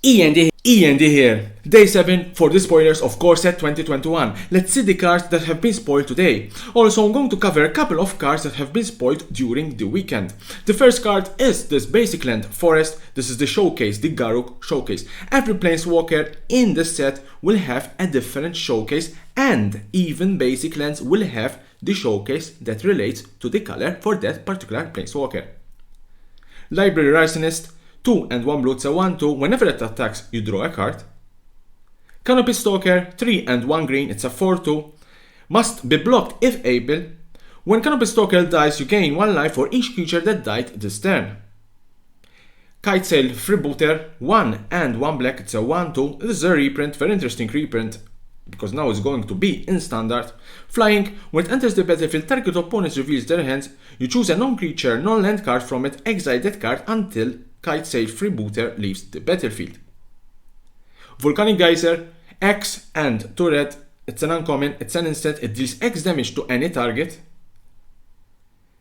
E.N.D here. Day 7 for the spoilers of CoreSet 2021. Let's see the cards that have been spoiled today. Also, I'm going to cover a couple of cards that have been spoiled during the weekend. The first card is this basic land forest. This is the showcase, the Garruk showcase. Every planeswalker in the set will have a different showcase, and even basic lands will have the showcase that relates to the color for that particular planeswalker. Library Arsonist, 2 and 1 blue, it's a 1/2. Whenever it attacks, you draw a card. Canopy Stalker, 3 and 1 green, it's a 4/2. Must be blocked if able. When Canopy Stalker dies, you gain 1 life for each creature that died this turn. Kitesail Freebooter, 1 and 1 black, it's a 1/2. This is a reprint, very interesting reprint, because now it's going to be in standard. Flying, when it enters the battlefield, target opponent reveals their hands. You choose a non-creature, non-land card from it, exile that card until Kitesail Freebooter leaves the battlefield. Volcanic Geyser, X and 2 red, it's an uncommon, it's an instant, it deals X damage to any target.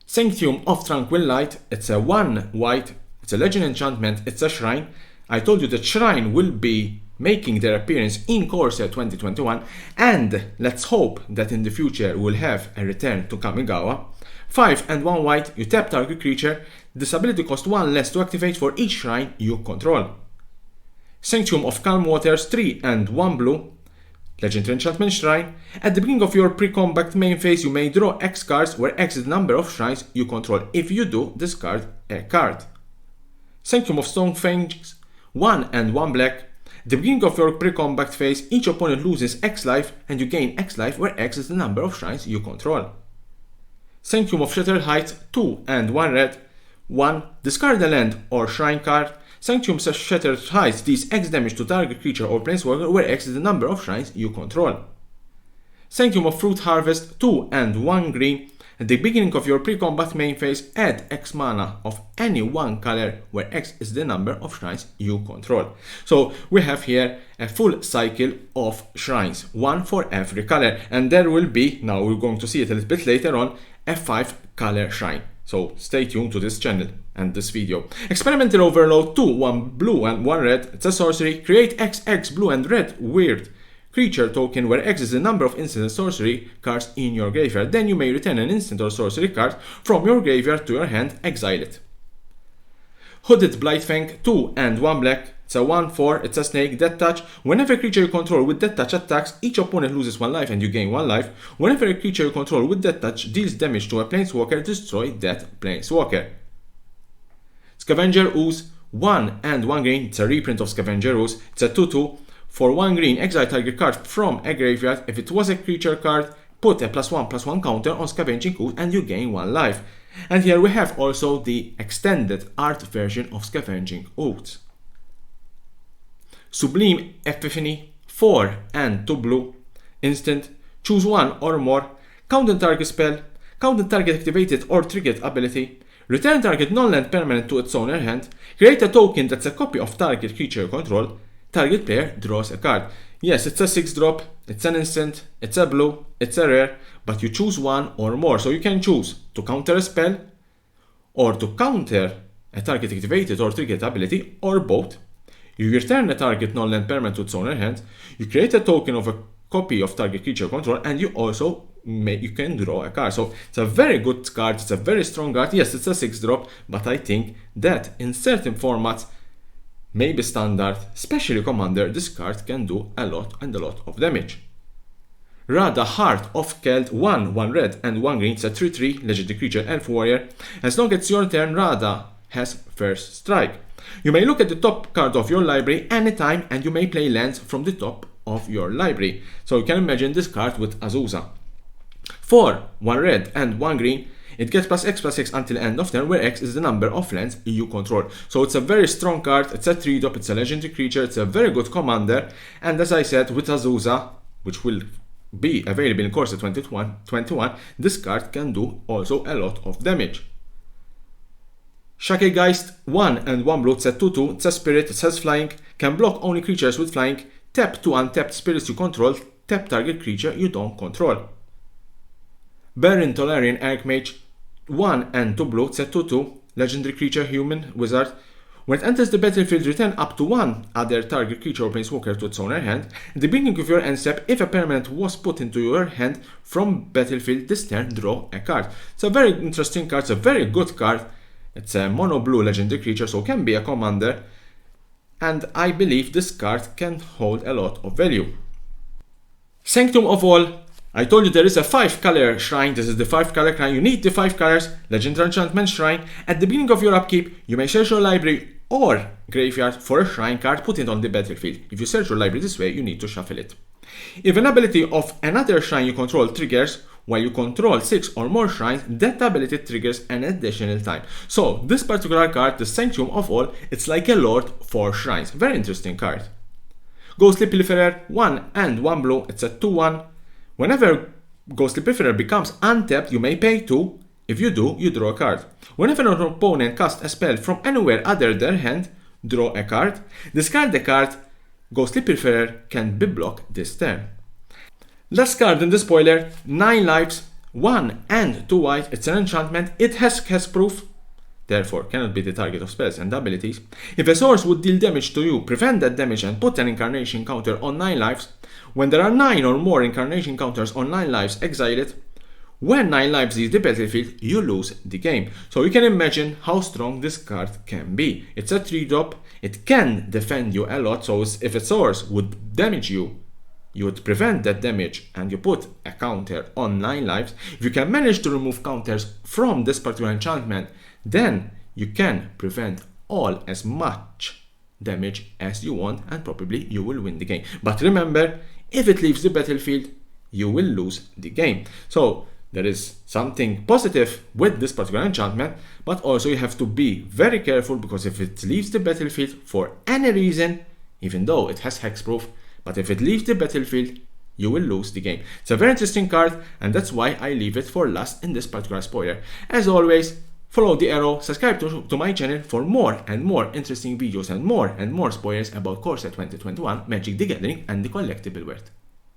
Sanctum of Tranquil Light, it's a 1 white, it's a legend enchantment, it's a shrine. I told you that shrine will be making their appearance in CoreSet 2021, and let's hope that in the future we'll have a return to Kamigawa. 5 and 1 white, you tap target creature. This ability costs 1 less to activate for each shrine you control. Sanctum of Calm Waters, 3 and 1 blue, legendary enchantment shrine. At the beginning of your pre-combat main phase, you may draw X cards, where X is the number of shrines you control. If you do, discard a card. Sanctum of Stonefangs, 1 and 1 black. At the beginning of your pre-combat phase, each opponent loses X life and you gain X life, where X is the number of shrines you control. Sanctum of Shattered Heights, 2 and 1 red. 1. Discard a land or shrine card. Sanctum of Shattered Heights deals X damage to target creature or planeswalker, where X is the number of shrines you control. Sanctum of Fruit Harvest, 2 and 1 green. At the beginning of your pre-combat main phase, add X mana of any one color, where X is the number of shrines you control. So we have here a full cycle of shrines, 1 for every color, and there will be, now we're going to see it a little bit later on, a 5 color shrine. So stay tuned to this channel and this video. Experimental Overload, 2, 1 blue and 1 red, it's a sorcery. Create XX blue and red weird creature token, where X is the number of instant and sorcery cards in your graveyard. Then you may return an instant or sorcery card from your graveyard to your hand, exile it. Hooded Blightfang, 2 and 1 black, it's a 1/4, it's a snake, Death Touch. Whenever a creature you control with Death Touch attacks, each opponent loses 1 life and you gain 1 life. Whenever a creature you control with Death Touch deals damage to a planeswalker, destroy that planeswalker. Scavenger Ooze, 1 and 1 green, it's a reprint of Scavenger Ooze, it's a 2/2. For 1 green, exile target card from a graveyard. If it was a creature card, put a +1/+1 counter on Scavenging Ooze and you gain 1 life. And here we have also the extended art version of Scavenging Ooze. Sublime Epiphany, 4 and 2 blue, instant, choose 1 or more, counter target spell, counter target activated or triggered ability, return target non-land permanent to its owner hand, create a token that's a copy of target creature you control, target player draws a card. Yes, it's a 6-drop, it's an instant, it's a blue, it's a rare, but you choose 1 or more. So you can choose to counter a spell, or to counter a target activated or triggered ability, or both. You return a target non-land permanent to its owner hand, you create a token of a copy of target creature control, and you also you can draw a card. So it's a very good card, it's a very strong card. Yes, it's a 6-drop, but I think that in certain formats, maybe standard, especially commander, this card can do a lot and a lot of damage. Radha, Heart of Keld, 1 red and 1 green, it's a 3/3 legendary creature, elf warrior. As long as it's your turn, Radha has first strike. You may look at the top card of your library anytime, and you may play lands from the top of your library. So you can imagine this card with Azusa. 4, 1 red and 1 green, it gets +X/+X until end of turn, where X is the number of lands you control. So it's a very strong card, it's a 3-drop, it's a legendary creature, it's a very good commander, and as I said, with Azusa, which will be available in CoreSet 2021, this card can do also a lot of damage. Shakegeist, 1 and 1 blue, it's a 2/2, it's a spirit, it has flying, can block only creatures with flying, tap 2 untapped spirits you control, tap target creature you don't control. Baron Tolarian Archmage, 1 and 2 blue, it's a 2/2, legendary creature, human, wizard. When it enters the battlefield, return up to one other target creature or planeswalker to its owner hand. At the beginning of your end step, if a permanent was put into your hand from battlefield this turn, draw a card. It's a very interesting card, it's a very good card. It's a mono blue legendary creature, so can be a commander. And I believe this card can hold a lot of value. Sanctum of All. I told you there is a 5-color shrine. This is the 5-color shrine. You need the 5 colors. Legendary Enchantment Shrine. At the beginning of your upkeep, you may search your library or graveyard for a shrine card, put it on the battlefield. If you search your library this way, you need to shuffle it. If an ability of another shrine you control triggers while you control 6 or more shrines, that ability triggers an additional time. So this particular card, the Sanctum of All, it's like a lord for shrines. Very interesting card. Ghostly Pilferer, 1 and 1 blue. It's a 2/1. Whenever Ghostly Pilferer becomes untapped, you may pay 2. If you do, you draw a card. Whenever an opponent casts a spell from anywhere other than their hand, draw a card. Discard the card. Ghostly Pilferer can be blocked this turn. Last card in the spoiler, 9 lives, 1 and 2 white. It's an enchantment. It has proof, therefore cannot be the target of spells and abilities. If a source would deal damage to you, prevent that damage and put an incarnation counter on 9 lives. When there are 9 or more incarnation counters on 9 lives, exile it. When 9 lives leave the battlefield, you lose the game. So you can imagine how strong this card can be. It's a 3-drop, it can defend you a lot, so if a source would damage you, you would prevent that damage and you put a counter on 9 lives. If you can manage to remove counters from this particular enchantment, then you can prevent all as much damage as you want and probably you will win the game. But remember, if it leaves the battlefield, you will lose the game. So there is something positive with this particular enchantment, but also you have to be very careful because if it leaves the battlefield for any reason, even though it has hexproof, but if it leaves the battlefield, you will lose the game. It's a very interesting card and that's why I leave it for last in this particular spoiler. As always, follow the arrow, subscribe to my channel for more and more interesting videos and more spoilers about CoreSet 2021, Magic the Gathering and the collectible world.